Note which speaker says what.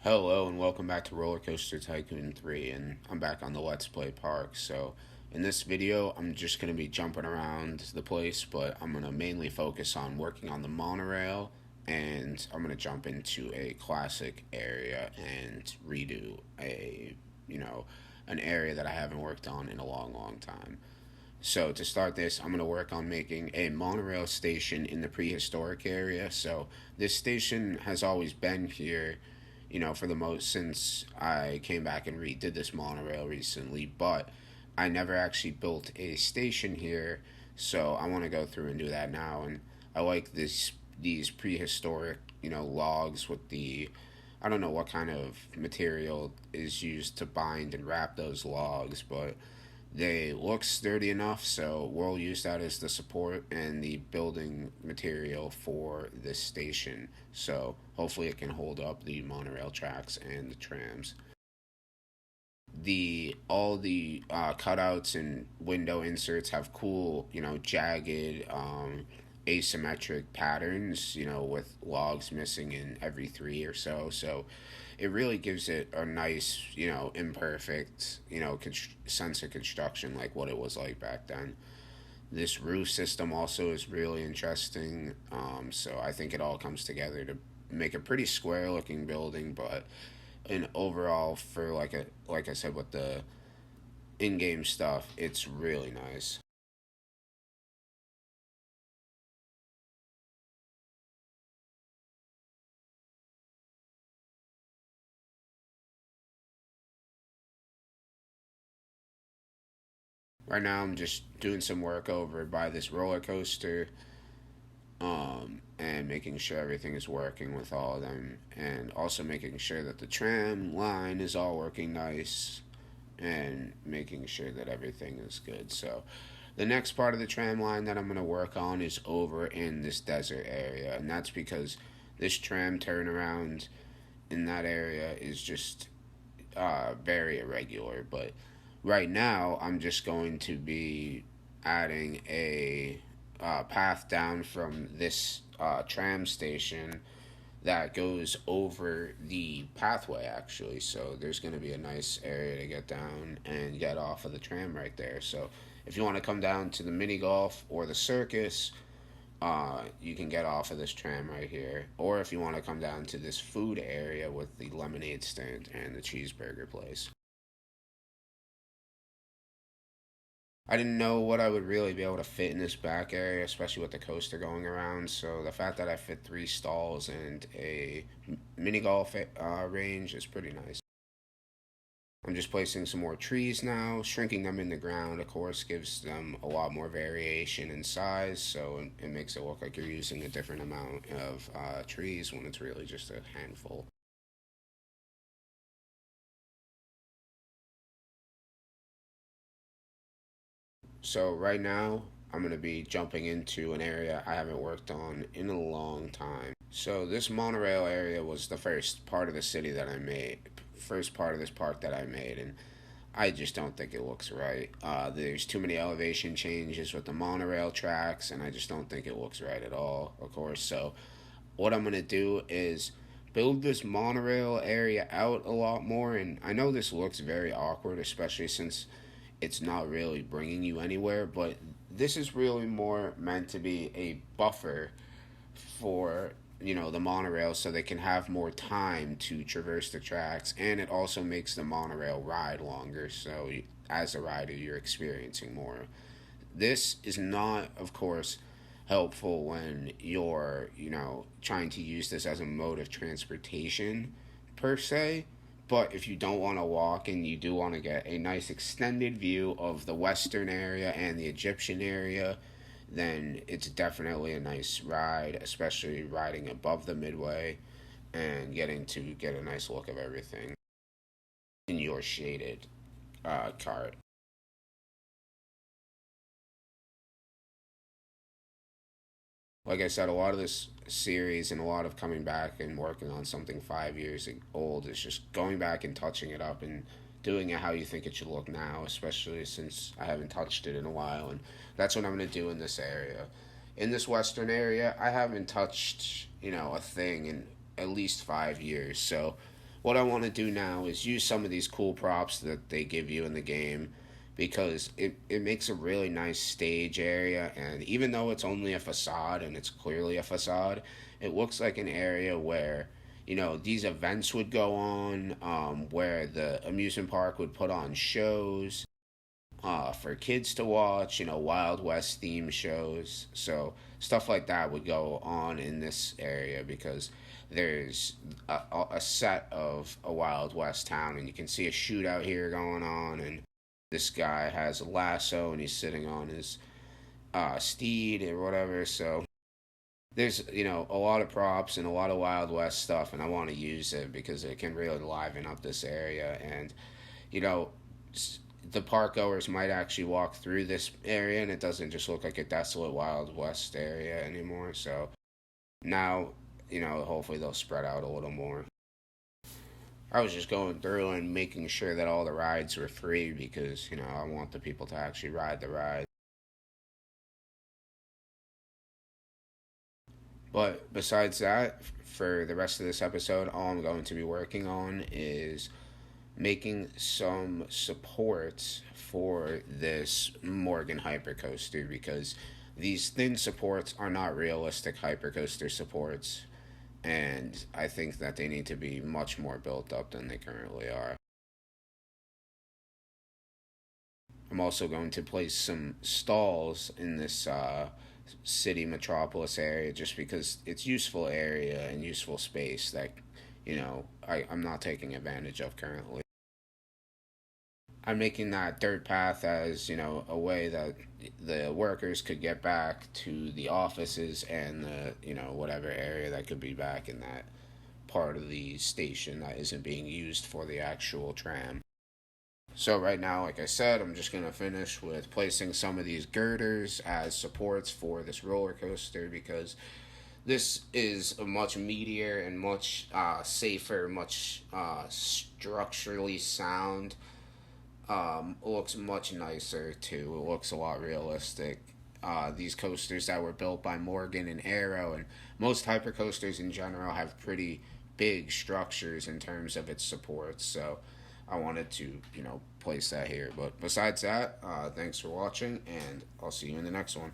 Speaker 1: Hello and welcome back to Roller Coaster Tycoon 3, and I'm back on the Let's Play Park. So in this video I'm just going to be jumping around the place, but I'm going to mainly focus on working on the monorail, and I'm going to jump into a classic area and redo an area that I haven't worked on in a long time. So to start this, I'm going to work on making a monorail station in the prehistoric area. So this station has always been here, for the most since I came back and redid this monorail recently, but I never actually built a station here. So I want to go through and do that now. And I like these prehistoric, logs with the I don't know what kind of material is used to bind and wrap those logs, but they look sturdy enough, so we'll use that as the support and the building material for this station. So hopefully it can hold up the monorail tracks and the trams. The all the cutouts and window inserts have cool, jagged, asymmetric patterns, with logs missing in every three or so. So it really gives it a nice, imperfect, sense of construction like what it was like back then. This roof system also is really interesting. So I think it all comes together to make a pretty square looking building, but in overall for like I said with the in-game stuff, it's really nice. Right now, I'm just doing some work over by this roller coaster, and making sure everything is working with all of them, and also making sure that the tram line is all working nice, and making sure that everything is good. So, the next part of the tram line that I'm going to work on is over in this desert area, and that's because this tram turnaround in that area is just very irregular. But right now, I'm just going to be adding a path down from this tram station that goes over the pathway actually. So there's going to be a nice area to get down and get off of the tram right there. So if you want to come down to the mini golf or the circus, you can get off of this tram right here. Or if you want to come down to this food area with the lemonade stand and the cheeseburger place. I didn't know what I would really be able to fit in this back area, especially with the coaster going around. So the fact that I fit three stalls and a mini golf range is pretty nice. I'm just placing some more trees now. Shrinking them in the ground, of course, gives them a lot more variation in size, so it makes it look like you're using a different amount of trees when it's really just a handful. So right now, I'm going to be jumping into an area I haven't worked on in a long time. So this monorail area was the first part of the city that I made, first part of this park that I made, and I just don't think it looks right. There's too many elevation changes with the monorail tracks, and I just don't think it looks right at all, of course. So what I'm going to do is build this monorail area out a lot more, and I know this looks very awkward, especially since it's not really bringing you anywhere, but this is really more meant to be a buffer for the monorail so they can have more time to traverse the tracks, and it also makes the monorail ride longer, so as a rider you're experiencing more. This is not, of course, helpful when you're trying to use this as a mode of transportation per se, but if you don't want to walk and you do want to get a nice extended view of the western area and the Egyptian area, then it's definitely a nice ride, especially riding above the midway and getting to get a nice look of everything in your shaded cart. Like I said, a lot of this series and a lot of coming back and working on something 5 years old is just going back and touching it up and doing it how you think it should look now, especially since I haven't touched it in a while. And that's what I'm going to do in this area. In this western area, I haven't touched, a thing in at least 5 years. So what I want to do now is use some of these cool props that they give you in the game, because it makes a really nice stage area. And even though it's only a facade, and it's clearly a facade, it looks like an area where, these events would go on, where the amusement park would put on shows for kids to watch, Wild West theme shows. So stuff like that would go on in this area, because there's a set of a Wild West town, and you can see a shootout here going on, and this guy has a lasso and he's sitting on his steed or whatever. So there's a lot of props and a lot of Wild West stuff, and I want to use it because it can really liven up this area. And you know the park goers might actually walk through this area, and it doesn't just look like a desolate Wild West area anymore. So now, hopefully they'll spread out a little more. I was just going through and making sure that all the rides were free, because I want the people to actually ride the ride. But besides that, for the rest of this episode, all I'm going to be working on is making some supports for this Morgan hypercoaster, because these thin supports are not realistic hypercoaster supports, and I think that they need to be much more built up than they currently are. I'm also going to place some stalls in this city metropolis area, just because it's useful area and useful space that I'm not taking advantage of currently. I'm making that dirt path as a way that the workers could get back to the offices, and the whatever area that could be back in that part of the station that isn't being used for the actual tram. So right now, like I said, I'm just going to finish with placing some of these girders as supports for this roller coaster, because this is a much meatier and much safer, much structurally sound. Looks much nicer too. It looks a lot realistic. These coasters that were built by Morgan and Arrow, and most hypercoasters in general, have pretty big structures in terms of its supports. So I wanted to, place that here. But besides that, thanks for watching, and I'll see you in the next one.